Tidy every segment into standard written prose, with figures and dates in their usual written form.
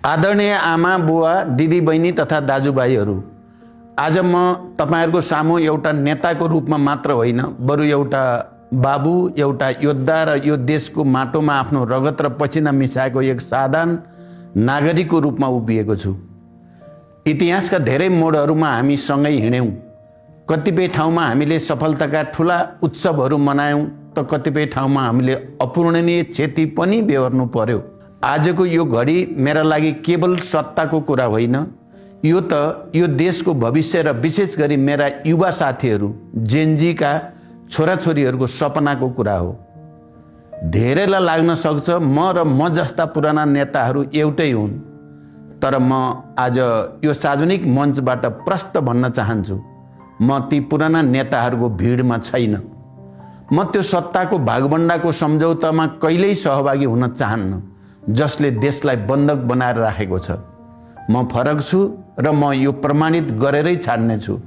आदरणीय आमा बुवा दिदी बहिनी तथा दाजुभाइहरू, आज म तपाईहरुको सामु एउटा नेताको रूपमा मात्र होइन बरु एउटा बाबु, एउटा योद्धा र यो देशको माटोमा आफ्नो रगत र पसिना मिसाएको एक साधारण नागरिकको रूपमा उभिएको छु। इतिहासका धेरै मोडहरूमा हामी सँगै हिँड्यौं। कतिपय ठाउँमा हामीले सफलताका ठूला उत्सवहरू मनायौं त कतिपय ठाउँमा हामीले अपूरणीय क्षति पनि बेहोर्नु पर्यो। आजको यो घडी मेरा लागि केवल सत्ताको कुरा होइन, यो देशको भविष्य र विशेष गरी मेरा युवा साथीहरू जेनजीका छोराछोरीहरूको सपनाको कुरा हो। धेरैलाई लाग्न सक्छ म जस्ता पुराना नेताहरू एउटै हुन्, तर म आज यो सार्वजनिक मञ्चबाट प्रष्ट भन्न चाहन्छु, म ती पुराना नेताहरूको भिडमा छैन। म त्यो सत्ताको भागबण्डाको सम्झौतामा कहिल्यै सहभागी हुन चाहन्न जसले देशलाई बन्धक बनाएर राखेको छ। म फरक छु र म यो प्रमाणित गरेरै छाड्ने छु।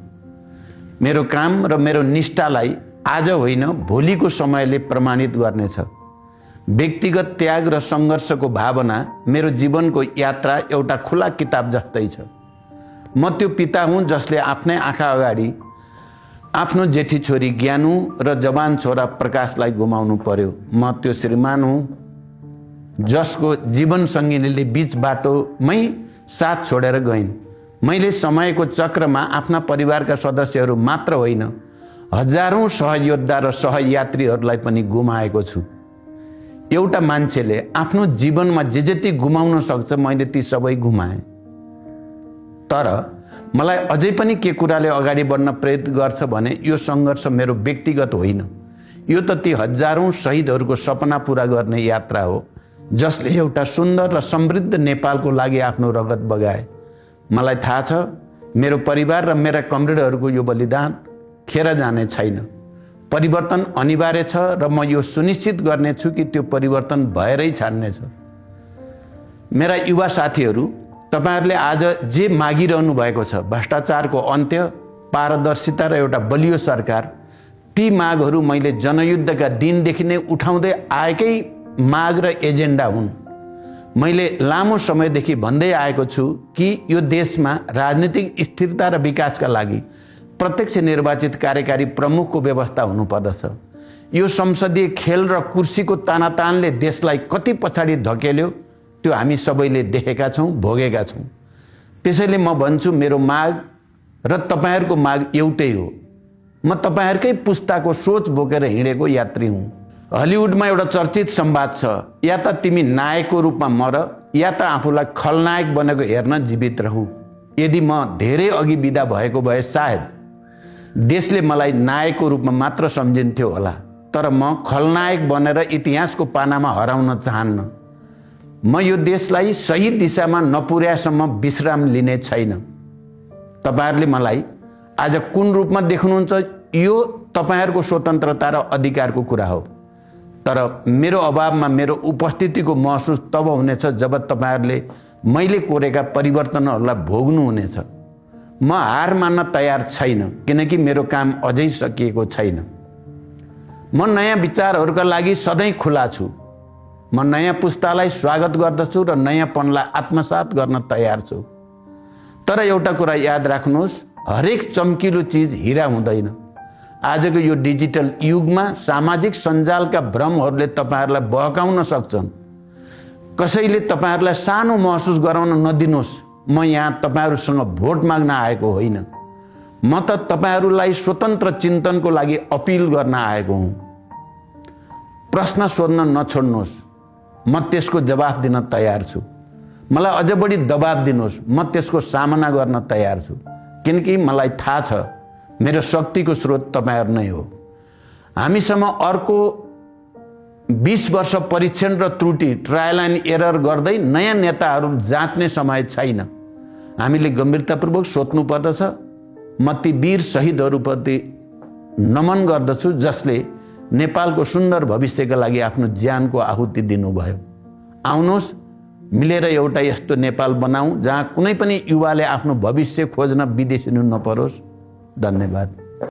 मेरो काम र मेरो निष्ठालाई आज होइन भोलिको समयले प्रमाणित गर्नेछ। व्यक्तिगत त्याग र सङ्घर्षको भावना मेरो जीवनको यात्रा एउटा खुला किताब जस्तै छ। म त्यो पिता हुँ जसले आफ्नै आँखा अगाडि आफ्नो जेठी छोरी ज्ञानु र जवान छोरा प्रकाशलाई गुमाउनु पर्यो। म त्यो श्रीमान हुँ जसको जीवन सङ्गिनीले बीच बाटोमै साथ छोडेर गइन्। मैले समयको चक्रमा आफ्ना परिवारका सदस्यहरू मात्र होइन, हजारौं सहयोद्धा र सहयात्रीहरूलाई पनि गुमाएको छु। एउटा मान्छेले आफ्नो जीवनमा जे जति गुमाउन सक्छ मैले ती सबै गुमाएँ। तर मलाई अझै पनि के कुराले अगाडि बढ्न प्रेरित गर्छ भने यो सङ्घर्ष मेरो व्यक्तिगत होइन, यो त ती हजारौं शहीदहरूको सपना पूरा गर्ने यात्रा हो जसले एउटा सुन्दर र समृद्ध नेपालको लागि आफ्नो रगत बगाए। मलाई थाहा छ मेरो परिवार र मेरा कमरेडहरूको यो बलिदान खेर जाने छैन। परिवर्तन अनिवार्य छ र म यो सुनिश्चित गर्नेछु कि त्यो परिवर्तन भएरै छाड्नेछ। मेरा युवा साथीहरू, तपाईहरुले आज जे मागिरहनु भएको छ, भ्रष्टाचारको अन्त्य, पारदर्शिता र एउटा बलियो सरकार, ती मागहरू मैले जनयुद्धका दिनदेखि नै उठाउँदै आएकै माग र एजेन्डा हुन्। मैले लामो समयदेखि भन्दै आएको छु कि यो देशमा राजनीतिक स्थिरता र विकासका लागि प्रत्यक्ष निर्वाचित कार्यकारी प्रमुखको व्यवस्था हुनुपर्दछ। यो संसदीय खेल र कुर्सीको तानातानले देशलाई कति पछाडि धकेल्यो त्यो हामी सबैले देखेका छौं, भोगेका छौं। त्यसैले म भन्छु मेरो माग र तपाईहरुको माग एउटै हो। म तपाईहरुकै पुस्ताको सोच बोकेर हिँडेको यात्री हुँ। हलिउडमा एउटा चर्चित संवाद छ, या त तिमी नायकको रूपमा मर या त आफूलाई खलनायक बनेको हेर्न जीवित रहौ। यदि म धेरै अघि बिदा भएको भए सायद देशले मलाई नायकको रूपमा मात्र सम्झिन्थ्यो होला, तर म खलनायक बनेर इतिहासको पानामा हराउन चाहन्न। म यो देशलाई सही दिशामा नपुर्याएसम्म विश्राम लिने छैन। तपाईहरुले मलाई आज कुन रूपमा देख्नुहुन्छ यो तपाईहरुको स्वतन्त्रता र अधिकारको कुरा हो, तर मेरो अभावमा मेरो उपस्थितिको महसुस तब हुनेछ जब तपाईहरुले मैले कोरेका परिवर्तनहरूलाई भोग्नु हुनेछ। म हार मान्न तयार छैन किनकि मेरो काम अझै सकिएको छैन। म नयाँ विचारहरूका लागि सधैँ खुला छु। म नयाँ पुस्तालाई स्वागत गर्दछु र नयाँपनलाई आत्मसात गर्न तयार छु। तर एउटा कुरा याद राख्नुहोस्, हरेक चम्किलो चीज हीरा हुँदैन। आजको यो डिजिटल युगमा सामाजिक सञ्जालका भ्रमहरूले तपाईहरुलाई बहकाउन सक्छन्। कसैले तपाईहरुलाई सानो महसुस गराउन नदिनुहोस्। म यहाँ तपाईहरुसँग भोट माग्न आएको होइन, म त तपाईहरुलाई स्वतन्त्र चिन्तनको लागि अपिल गर्न आएको हुँ। प्रश्न सोध्न नछोड्नुहोस्, म त्यसको जवाफ दिन तयार छु। मलाई अझ बढी दबाब दिनुहोस्, म त्यसको सामना गर्न तयार छु, किनकि मलाई थाहा छ मेरो शक्तिको स्रोत तपाईहरु नै हो। हामीसम्म अर्को 20 वर्ष परीक्षण र त्रुटि, ट्रायल एन्ड एरर गर्दै नयाँ नेताहरू जाँच्ने समय छैन। हामीले गम्भीरतापूर्वक सोच्नु पर्दछ। म ती वीर शहीदहरूप्रति नमन गर्दछु जसले नेपालको सुन्दर भविष्यका लागि आफ्नो ज्यानको आहुति दिनुभयो। आउनुहोस् मिलेर एउटा यस्तो नेपाल बनाऊ जहाँ कुनै पनि युवाले आफ्नो भविष्य खोज्न विदेशिनु नपरोस्। धन्यवाद।